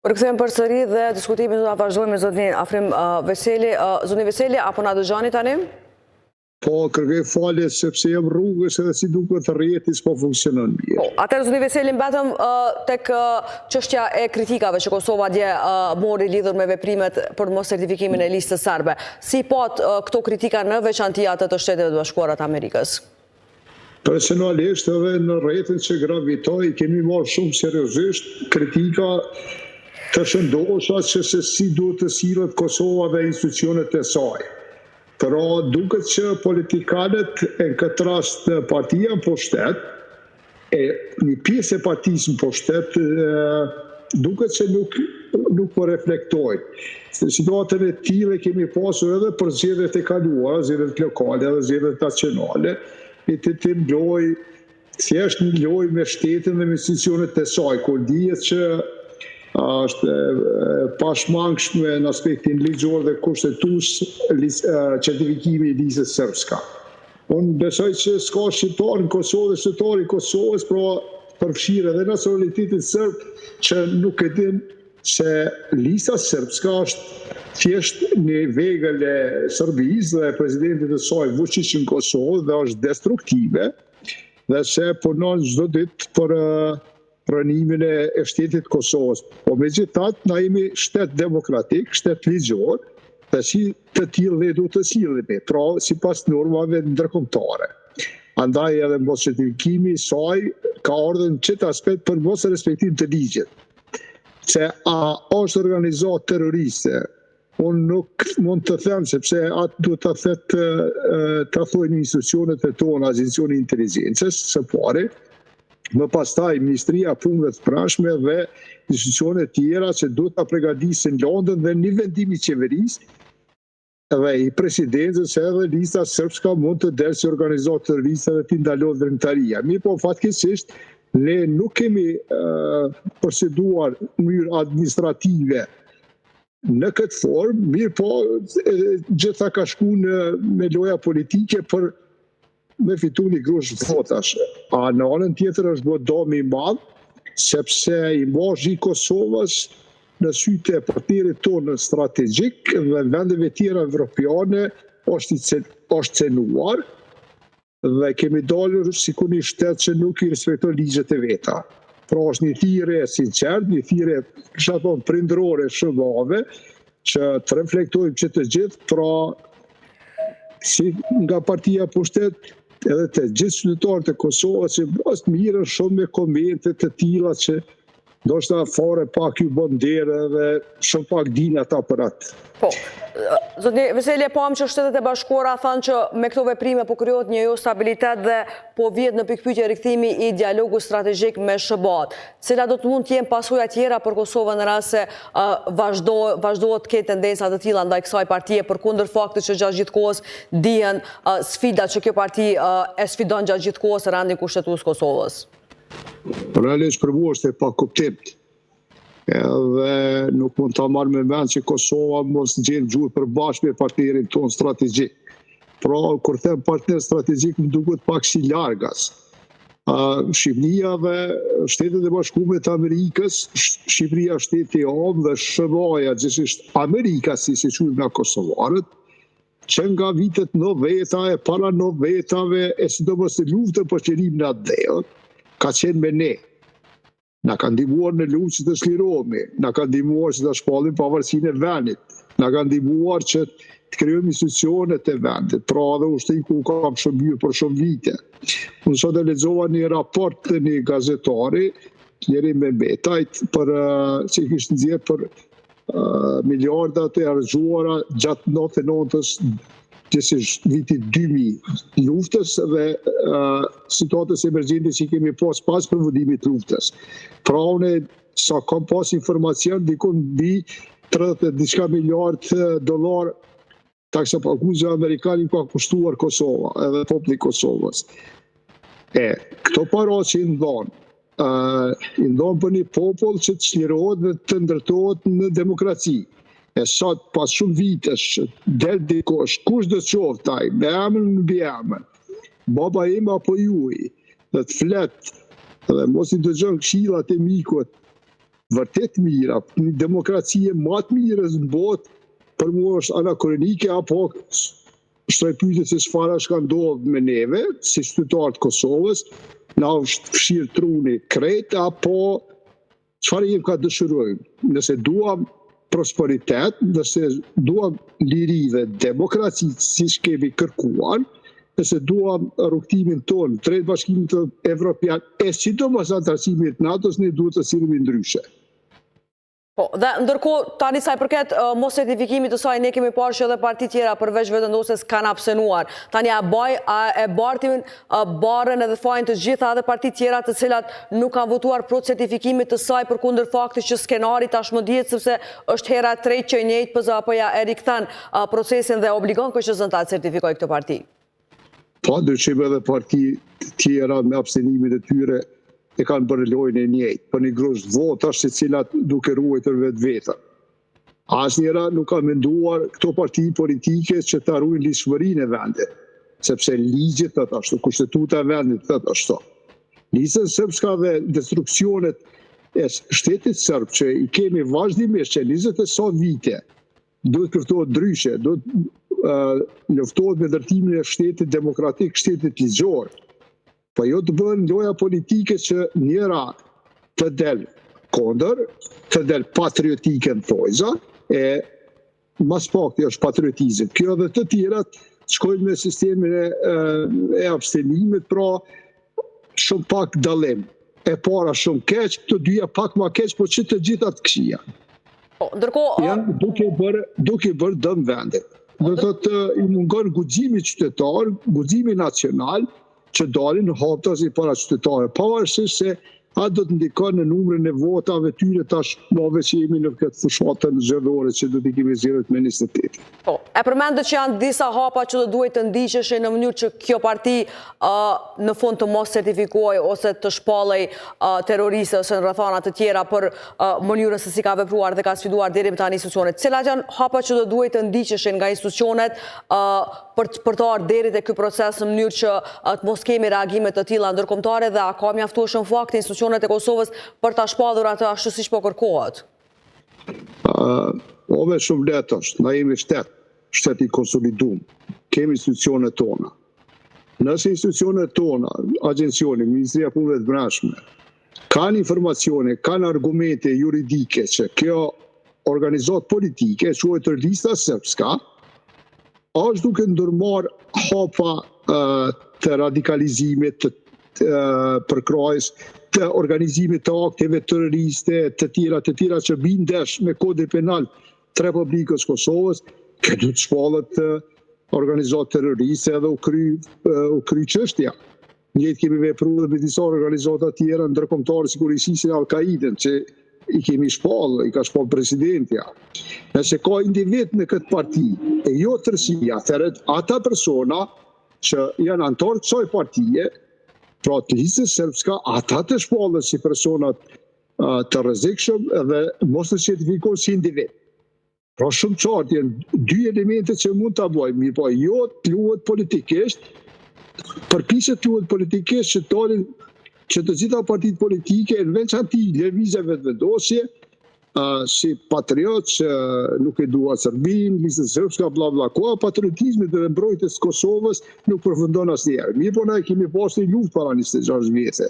Përkthejmë përsëri dhe diskutimin do ta vazhdojmë me zotin Afrim Veseli. Zoti Veseli, apo na dëgjoni tani? Po, kërkoj falje sepse jam rrugës edhe si duket rrjeti s'po funksionon mirë. Po, atëherë zoti Veseli, mbetëm tek çështja e kritikave që Kosova dje mori lidhur me veprimet për mos sertifikimin e listës serbe. Si pat këto kritika në veçanti ato të Shteteve të Bashkuara të Amerikës? Personalisht edhe në rrjetin që gravitoj kemi marrë shumë seriozisht kritika të shëndosha që se si duhet të sillet Kosova dhe institucionet e saj. Pra duket që politikanët e në këtë rast partia në pushtet, një pjesë e partisë në pushtet, duket që nuk po reflektojnë. Se situatën e tillë kemi pasur edhe për zgjedhjet e kaluara, zgjedhjet lokale dhe zgjedhjet nacionale, të lojë, thjesht një lojë me shtetin dhe me institucionet e saj, kur dihet që është pashmangshme në aspektin ligjor dhe kushtetues certifikimi i listës sërbska. Unë besoj që s'ka shqiptar në Kosovë dhe shqiptar i Kosovës, pra përfshirë edhe nacionalitetin serb që nuk e din se lista sërbska është thjesht një vegël e Serbisë dhe presidentit e saj Vučić në Kosovë dhe është destruktive dhe se punon çdo ditë për pranimin e shtetit Kosovës. Po megjithatë, na jemi shtet demokratik, shtet ligjor, dhe si të tillë dhe duhet të sillemi, pra sipas normave ndërkombëtare. Andaj edhe mos certifikimi i saj ka ardhur në çet aspekt për mos respektim të ligjit. Se a është organizatë terroriste, unë nuk mund të them, sepse atë duhet të thojnë institucionet e tona, agencioni i inteligjencës, së pari, më pastaj Ministria e Punëve të Brendshme dhe institucionet tjera që duhet ta përgatisin Londën dhe një vendim i qeverisë dhe i presidencës edhe lista sërbska mund të delë si organizatë terroriste dhe t'i ndalohet vërejtaria. Mirë po fatkeqësisht ne nuk kemi proceduar në mënyrë administrative në këtë formë, mirë po gjitha ka shku me loja politike për me fitu një grush votash. A në anën tjetër është bërë dëm i madh, sepse imazhi i Kosovës në sytë e partnerit tonë strategjik dhe vendeve tjera evropiane është cenuar dhe kemi dalur sikur një shtet që nuk i respekton ligjet e veta. Pra është një thirrje e sinqert, një thirrje kisha thonë prindërore shëmbave që të reflektojmë që të gjithë, pra si nga partia pushtet edhe të gjithë qytetarët e Kosovës që është mirë shumë me komente të tilla që ndoshta fare pak ju bën derë dhe shumë pak dinë ata për atë. Po, zoti Veseli, pam që Shtetet e Bashkuara thanë që me këto veprime po krijohet një stabilitet dhe po vjet në pikpyetje rikthimi i dialogut strategjik me SHBA-t. Cila do të mund të jenë pasojat tjera për Kosovën në rast se vazhdohet të ketë tendenca të tilla ndaj kësaj partie përkundër faktit që gjatë gjithë kohës dihen sfidat që kjo parti e sfidon gjatë gjithë kohës rendin kushtetues Kosovës. Realisht për mua është e pa kuptim. Edhe nuk mund ta marr me mend që Kosova mos gjen gjurë përbashkë me partnerin ton strategjik. Pra, kur them partner strategjik më duket pak si largas. Shqipëria dhe Shtetet e Bashkuara të Amerikës, Shqipëria shteti i OM dhe SHBA-ja, gjithsesi Amerika si quhen nga kosovarët, që nga vitet 90 e para 90-ave e sidomos në luftën për qëllimin e Adeut, ka qenë me ne. Na ka ndihmuar në luftë që të çlirohemi, na ka ndihmuar që ta shpallim pavarësinë e vendit, na ka ndihmuar që të krijojmë institucionet e vendit, pra edhe ushtriku kam shërbyer për shumë vite. Unë sot e lexova një raport të një gazetari, njëri me Betajt, që kishte nxjerrë për miliardat e harxuara gjatë 99-s, vitit 2000 luftës dhe situatës emergjente që kemi pas përfundimit luftës. Pra unë sa kam pas informacion dikun mbi 30 diçka miliard dollar taksa paguese amerikanin ka kushtuar Kosova edhe populli i Kosovës. Këto para që i ndonë për një popull që të çlirohet dhe të ndërtohet në demokraci. Sot pas shumë vitesh del dikush, kush do të qoftë ai, me emrin mbi emër, baba im apo juaj, dhe të flet, dhe mos i dëgjon këshillat e mikut, vërtet mira, një demokracie më të mirës në botë, për mua është anakronike, apo shtoj pyetje se çfarë ka ndodhur me neve, si qytetarë të Kosovës, na është fshirë truni krejt, apo çfarë jemi ka dëshirojmë. Nëse duam prosperitet, nëse duam liri dhe demokraci siç kemi kërkuar, nëse duam rrugtimin tonë drejt Bashkimit Evropian, e sidomos antarësimit NATO-s, ne duhet të silemi ndryshe. Po, dhe ndërkohë tani sa i përket mos ratifikimit të saj, ne kemi parë që edhe parti tjera përveç Vetëndosjes kanë abstenuar. Tani e bartin barën edhe fajin të gjitha edhe parti tjera të cilat nuk kanë votuar pro certifikimit të saj përkundër faktit që skenari tashmë dihet sepse është hera e tretë që i njëjtë PZ apo ja e rikthen procesin dhe obligon KQZ-n ta certifikojë këtë parti. Pa dyshim edhe parti tjera me abstenimin e tyre e kanë bërë lojën e njëjtë, për një grusht votash se cilat duke ruajtur vetën. Asnjëra nuk ka menduar këto parti politike që ta ruajnë ligjshmërinë e vendit, sepse ligjet thotë ashtu, kushtetuta e vendit thotë ashtu. Nisën srpska dhe destruksionet e shtetit serb që i kemi vazhdimisht që 20 e sa vite, duhet kërkohet ndryshe, duhet luftohet me ndërtimin e shtetit demokratik, shtetit ligjor. Po jo të bëhen loja politike që njëra të del kondër, të del patriotike në thojza, e mas pakti është patriotizëm. Kjo dhe të tjerat shkojnë me sistemin e abstenimit, pra shumë pak dallim. E para shumë keq, të dyja pak ma keq, po që të gjitha të këqija. Janë duke bërë dëm vendit. Dhe thotë i mungon guximi qytetar, guximi nacional, që dalin haptas i para qytetarëve, pavarësisht se a do të ndikon në numrin e votave tyre tash nove që jemi në këtë fushatën zgjedhore që do t'i kemi zgjedhur me 28. Po, e përmendet që janë disa hapa që do duhet të ndiqeshin në mënyrë që kjo parti në fund të mos certifikojë ose të shpallej terroristë ose në rrethana të tjera për mënyrën se si ka vepruar dhe ka sfiduar deri më tani institucionet. Cilat janë hapa që do duhet të ndiqeshin nga institucionet për të ardhur deri te ky proces në mënyrë që të mos kemi reagime të tilla ndërkombëtare dhe a ka mjaftueshëm fakt institucionet e Kosovës për ta shpallur atë ashtu siç po kërkohet? Ove shumë lehtë është, na jemi shtet i konsolidum, kemi institucionet tona. Nëse institucionet tona, agjencioni, Ministria e Punëve të Brendshme, kanë informacione, kanë argumente juridike që kjo organizat politike, quajtur Lista Srpska, është duke ndërmarr hapa të radikalizimit, të përkrajës, të organizimit të akteve terroriste, të tjera që bindesh me kodin penal të Republikës Kosovës, që du të shpallet organizat terroriste edhe u kry çështja. Njëjtë kemi vepruar me disa organizata tjera ndërkombëtare sigurisë si Al-Qaiden, që i kemi shpallë, i ka shpallë presidentja. Nëse ka individ në këtë parti, e jo tërësia, ata persona që janë antarë të kësaj partije, pra të Listës Srpska, ata të shpallën si personat të rrezikshëm dhe mos të certifikohen si individ. Pra shumë qartë janë dy elemente që mund ta bëjmë, mirë po jo të luhet politikisht, përpiqet të luhet politikisht që dalin që të gjitha partitë politike, në veçanti lëvizjeve të vendosje, si patriot që nuk e dua Serbinë, Listën Srpska, bla bla, koha patriotizmit dhe mbrojtjes Kosovës nuk përfundon asnjëherë. Mirë po ne kemi pasur një luftë para 26 vjeçë.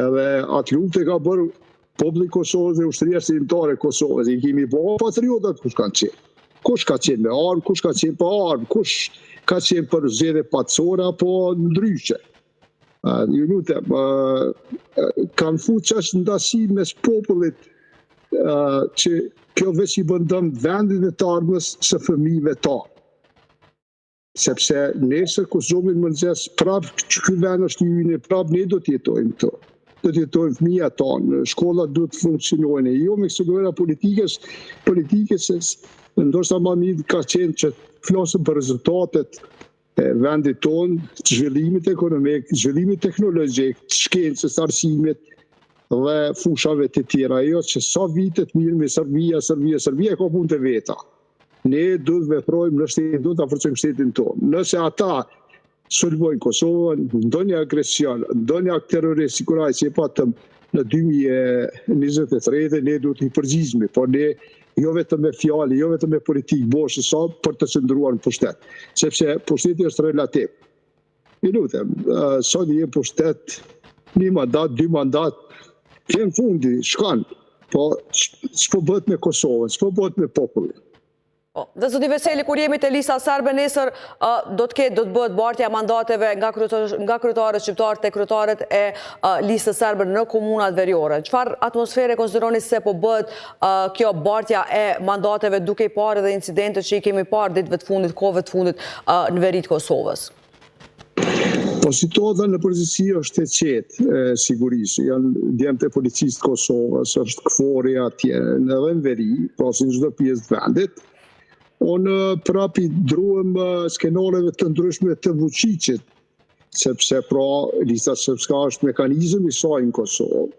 Edhe atë luftë ka bërë populli i Kosovës dhe ushtria shqiptare e Kosovës. I kemi bërë patriotat kush kanë qenë. Kush ka qenë me armë, kush ka qenë pa armë, kush ka qenë për zgjedhje pacore apo ndryshe. Ju lutem, kanë futur çështë ndasi mes popullit që kjo veç i bën dëm vendit dhe të ardhmës së fëmijëve ta. Sepse nesër kur zomin mëngjes prapë që ky vend është i ynë, prapë ne do të jetojmë këtu. Do të jetojmë fëmijët tonë, shkollat duhet të funksionojnë. Jo me kësaj politike se ndoshta më mirë ka qenë që flasim për rezultatet e vendit tonë, zhvillimit ekonomik, zhvillimit teknologjik, shkencës, arsimit dhe fushave të tjera. Jo që sa vitet mirë me Serbia ka punë të veta. Ne duhet veprojmë në shtetin, duhet ta forcojmë shtetin tonë. Nëse ata sulmojnë Kosovën, ndonjë agresion, ndonjë akt terrorist, sikuraj që e patëm në 2023, ne duhet i përgjigjemi, por ne jo vetëm me fjalë, jo vetëm me politikë boshë sa për të qëndruar në pushtet, sepse pushteti është relativ. I lutem, sot je pushtet, 1 mandat, 2 mandat, vjen fundi, shkan, po s'po bëhet me Kosovën, s'po bëhet me popullin. Dhe zoti Veseli, kur jemi të lista serbe nesër, do të bëhet bartja mandateve nga kryetarët shqiptarë te kryetarët e listës serbe në komunat veriore. Çfarë atmosfere konsideroni se po bëhet kjo bartja e mandateve duke i parë edhe incidentet që i kemi parë ditëve të fundit, kohëve të fundit në veri të Kosovës? Po situata në përgjithësi është e qetë, sigurisht. Janë djemtë e policisë të Kosovës, është KFOR-i atje, edhe në veri, pra si në çdo pjesë të vendit. Unë prapi druhem skenareve të ndryshme të Vučićit, sepse pra lista srpska është mekanizëm i saj në Kosovë.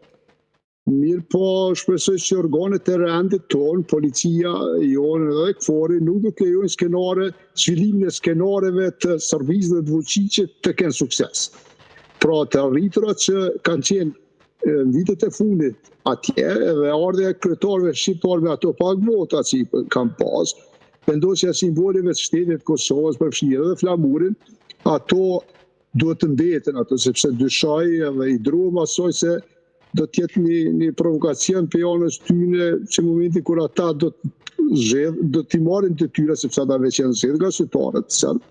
Mirë po shpresoj që organet e rendit tonë, policia jonë dhe KFOR-i nuk do të lejojnë skenare, zhvillimin e skenareve të servizëve të Vučićit të kenë sukses. Pra të arriturat që kanë qenë në vitet e fundit atje, edhe ardhja e kryetarëve shqiptarë me ato pak vota që i kanë pas, vendosja simboleve të shtetit Kosovës përfshirë edhe flamurin, ato duhet të mbeten ato, sepse dyshoj edhe i druhem asoj se do të jetë një provokacion për janës tyne që në momenti kur ata do t'i marrin detyra, sepse ata veç janë zgjedhur nga qytetarët serbë.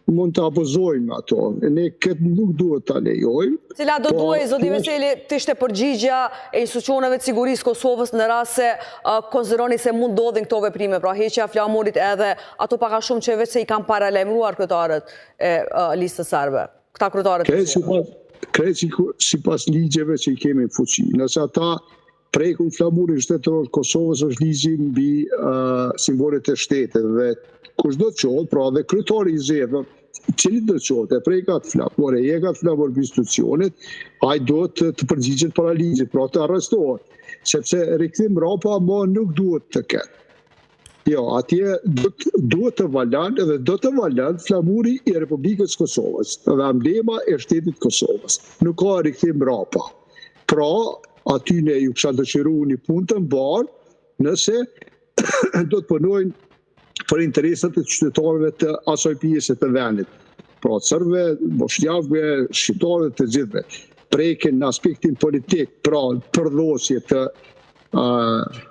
Mund të abuzojmë ato, ne këtë nuk duhet të lejojmë. Cila do duhej, zoti Veseli, të ishte përgjigja e institucioneve të sigurisë Kosovës në rast se konsideroni se mund ndodhin këto veprime, pra heqja e flamurit edhe ato pak a shumë që veç se i kanë paralajmëruar kryetarët e listës serbe, këta kryetarët e listës. Krejt sipas ligjeve që i kemi në fuqi. Nëse ata prekun flamurin shtetëror Kosovës është ligji mbi simbolet e shtetit dhe kushdo të qohet, pra dhe kryetari i zgjedhur, cili do të qohet, e prekat flamur, e jekat flamur për institucionit, ai duhet të përgjigjet para ligjit, pra të arrestohet, sepse rikthim mbrapa më nuk duhet të ketë. Jo, atje duhet të valan edhe do të valan flamuri i Republikës Kosovës dhe emblema e shtetit Kosovës. Nuk ka rikthim mbrapa. Pra, aty ne ju kisha dëshiruar një punë të mbarë nëse do të punojnë për interesat e qytetarëve të asaj pjese të vendit. Pra, serbëve, bosnjakëve, shqiptarëve të gjithëve. Prekin në aspektin politik, pra përdhosje të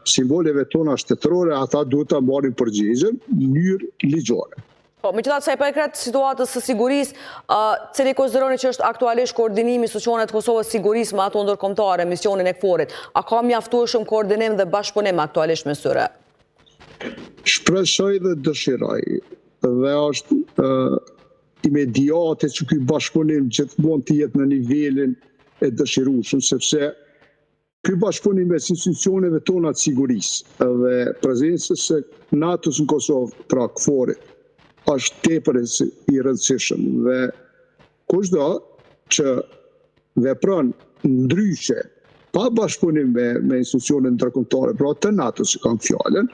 simboleve tona shtetërore, ata duhet të marrin përgjigjen në mënyrë ligjore. Po, megjithatë sa i përket situatës së sigurisë, cili konsideroni që është aktualisht koordinimi institucioneve të Kosovës sigurisë me ato ndërkombëtare, misionin e KFOR-it, a ka mjaftueshëm koordinim dhe bashkëpunim aktualisht me tyre? Shpresoj dhe dëshiroj, dhe është imediate që ky bashkëpunim gjithmonë të jetë në nivelin e dëshirueshëm, sepse ky bashkëpunim mes institucioneve tona të sigurisë dhe prezencës së NATO-s në Kosovë, pra KFOR-it, është tepër i rëndësishëm dhe kushdo që vepron ndryshe pa bashkëpunim me institucionet ndërkombëtare, pra të NATO-s që kanë fjalën,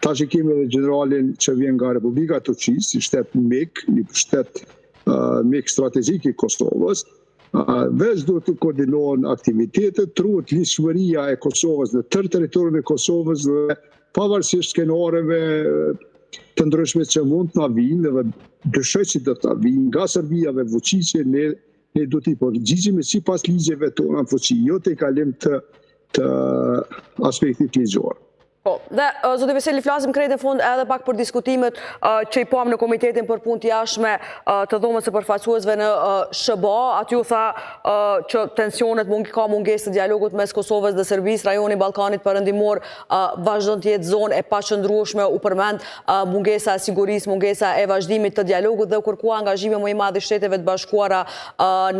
tash e kemi edhe generalin që vjen nga Republika e Turqisë, si shtet mik, një shtet mik strategjik i Kosovës, veç duhet të koordinohen aktivitetet, truhet lidhshmëria e Kosovës në tërë territorin e Kosovës dhe pavarësisht skenareve të ndryshme që mund të na vinë dhe dyshoj që do të vinë nga Serbia dhe Vučići, ne do t'i përgjigjemi sipas ligjeve tona në fuqi, jo te kalim të aspektit ligjor. Po, dhe zoti Veseli, flasim krejt e fund edhe pak për diskutimet që i pam në Komitetin për Punë të Jashtme të Dhomës së Përfaqësuesve në SBA. Aty u tha që tensionet ka mungesë të dialogut mes Kosovës dhe Serbisë, rajoni Ballkanit Perëndimor vazhdon të jetë zonë e paqëndrueshme, u përmend mungesa e sigurisë, mungesa e vazhdimit të dialogut dhe u kërkua angazhime më i madh i Shteteve të Bashkuara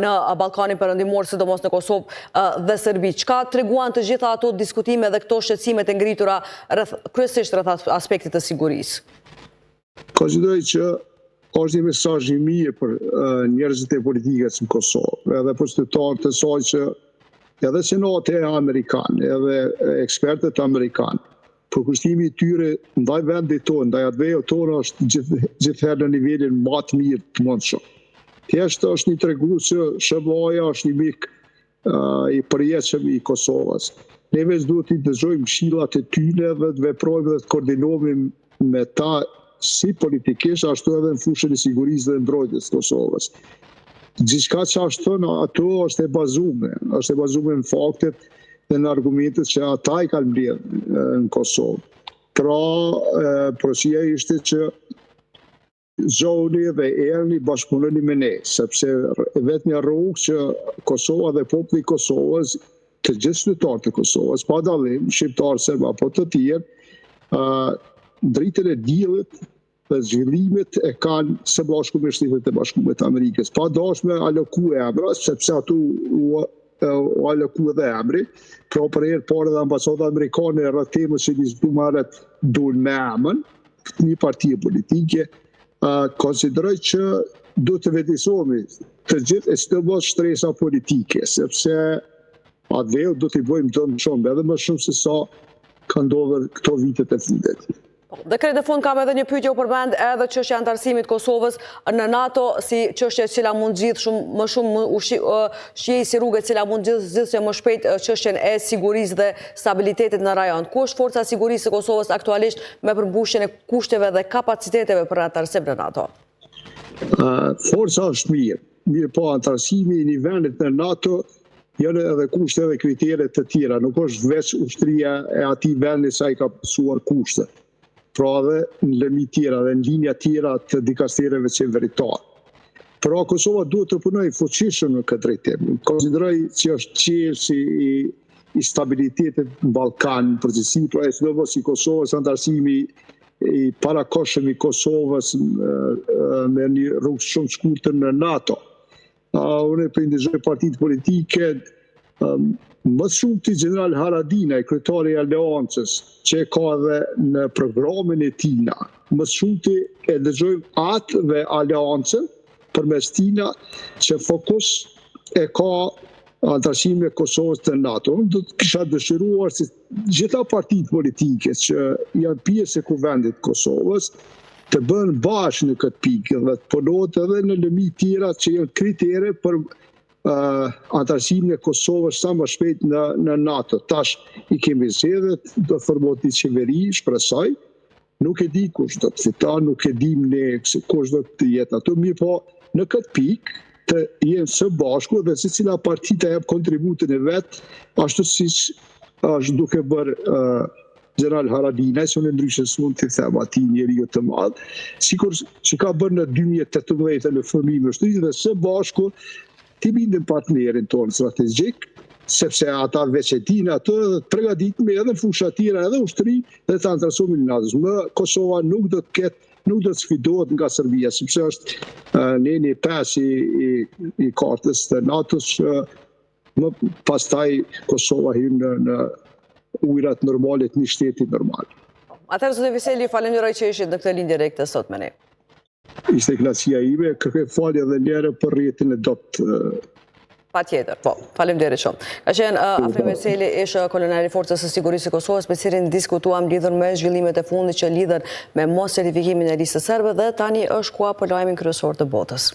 në Ballkanin Perëndimor, sidomos në Kosovë dhe Serbi. Çka treguan të gjitha ato diskutime dhe këto shqetësimet e ngritura kryesisht rreth aspektit të sigurisë? Konsideroj që është një mesazh i mirë për njerëzit e politikës në Kosovë, edhe për qytetarët e saj që edhe senati amerikan, edhe ekspertët amerikanë përkushtimi I tyre ndaj vendit tonë, ndaj atvejë tonë është gjithherë në nivelin më të mirë të mundshëm. Thjesht është një tregues që SBA është një mik I përjetshëm I Kosovës. Neve duhet I dëgjojmë këshillat e tyre dhe të veprojmë dhe të koordinohemi me ta si politikisht, ashtu edhe në fushën e sigurisë dhe mbrojtjes të Kosovës. Gjithçka që është thënë, ato është e bazuar në faktet dhe në argumentet që ata I kanë mbledhur në Kosovë. Pra, përsia ishte që zoni dhe erni bashkëpunoni me ne, sepse vetëm rrugë që Kosova dhe populli I Kosovës, të gjithë qytetarët të Kosovës, pa dallim, shqiptarë, serb apo të tjerë, dritën e diellit dhe zhvillimet e kanë së bashku me Shtetet e Bashkuara të Amerikës. Pa dashme aloku emra, sepse ato u aloku edhe emri, pra për herë parë dhe ambasada amerikane rreth temës që diskutohet dul me emën, një parti politike, konsideroj që do të vërtesohemi të gjithë e së bëhet shtresa politike, sepse atë do t'i bëjmë dëm shumë, edhe më shumë se sa ka ndodhur këto vitet e fundit. Dekreti fund kam edhe një pyetje u përmend edhe çështja e antarësimit Kosovës në NATO si çështje e cila mund gjithë më shumë shihej si rrugë e cila mund gjithë më shpejt çështjen e sigurisë dhe stabilitetit në rajon. Ku është forca e sigurisë së Kosovës aktualisht me përmbushjen e kushteve dhe kapaciteteve për antarësim në NATO? Forca është mirë po antarësimi I një vendit në NATO janë edhe kushte dhe kriteret të tjera, nuk është veç ushtria e atij vendi sa I ka pësuar kushte. Pra dhe në lëmi tjera dhe në linja tjera të dikastereve qeveritare. Pra Kosova duhet të punojë fuqishëm në këtë drejtim. Konsideroj që është qelsi I stabilitetit në Ballkan, përgjithësi pra SBA-s I Kosovës, antarësimi I parakohshëm I Kosovës me një rrugë shumë të shkurtër në NATO. Unë po ndihmoj partitë politike më shumë të General Haradinaj, kryetari I Aleancës, që ka edhe në programin e tina, më shumë të e dëgjojmë atë dhe Aleancën, përmes tina që fokus e ka antarësimin e Kosovës të NATO. Unë do të kisha dëshiruar si gjitha partitë politike që janë pjesë e kuvendit Kosovës, të bënë bashkë në këtë pikë dhe të punohet edhe në lëmi tjera që janë kritere për antarësimin e Kosovës sa më shpejt në NATO. Tash I kemi zgjedhur, do formohet një qeveri, shpresoj. Nuk e di kush do të fiton, nuk e dim ne kush do të jetë ato, mirë po në këtë pikë të jenë së bashku dhe secila parti të jap kontributin e vet, ashtu siç është duke bërë General Haradinaj, që në ndryshe s'mund të them ati njeriu të madh, sikur që ka bërë në 2018 në formimin e shtrisë dhe së bashku ti bindin partnerin tonë strategjik, sepse ata veç e dinë ato dhe të përgatitemi edhe në fusha tjera, edhe ushtri dhe të antarësohemi në NATO. Më Kosova nuk do të sfidohet nga Serbia, sepse është neni 5 I kartës të NATO-s, më pastaj Kosova hyn në ujrat normalit një shteti normal. Atëherë, zotë Viseli, falenderoj që ishit në këtë linjë direkte sot me ne. Ishte klasia ime, kërkoj falje edhe njëherë për rjetin e dot. Patjetër, po, faleminderit shumë. Ka qenë Afrim Veseli, ish kolonel I Forcës së Sigurisë së Kosovës, me cilin diskutuam lidhur me zhvillimet e fundit që lidhen me mos certifikimin e listës serbe dhe tani është ku apo lajmin kryesor të botës.